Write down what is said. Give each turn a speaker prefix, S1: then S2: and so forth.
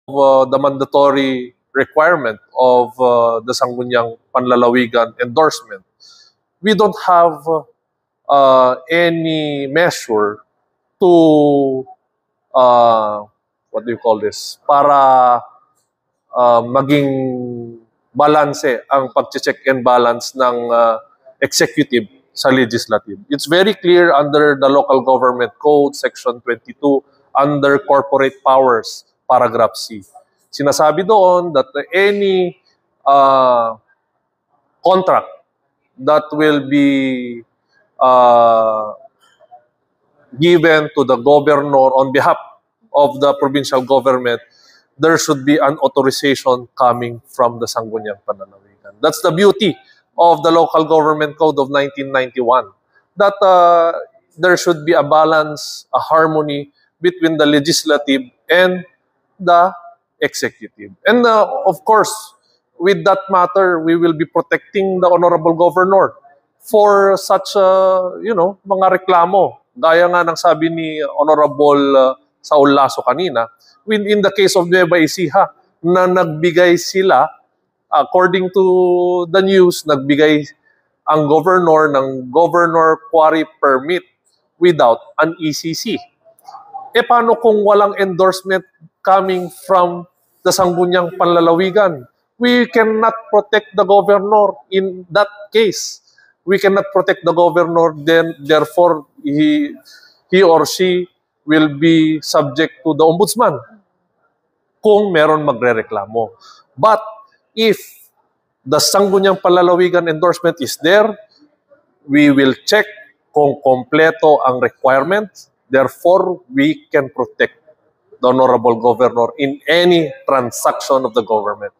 S1: the mandatory requirement of the Sangguniang Panlalawigan endorsement, we don't have any measure to what do you call this, para maging balanse ang pag-check and balance ng executive sa legislative. It's very clear under the Local Government Code, Section 22, under Corporate Powers, Paragraph C. Sinasabi doon that any contract that will be given to the governor on behalf of the provincial government, there should be an authorization coming from the Sangguniang Panlalawigan. That's the beauty of the Local Government Code of 1991, that there should be a balance, a harmony between the legislative and the executive. And of course, with that matter, we will be protecting the Honorable Governor for such, mga reklamo. Gaya nga ng sabi ni Honorable Saul Lasso kanina, in the case of Nueva Ecija, na nagbigay sila, according to the news, nagbigay ang governor ng governor quarry permit without an ECC. E paano kung walang endorsement coming from the Sangguniang Panlalawigan? We cannot protect the governor in that case. We cannot protect the governor, then therefore he or she will be subject to the ombudsman kung meron magrereklamo. But if the Sangguniang Panlalawigan endorsement is there, we will check kung kompleto ang requirements. Therefore, we can protect the Honorable Governor in any transaction of the government.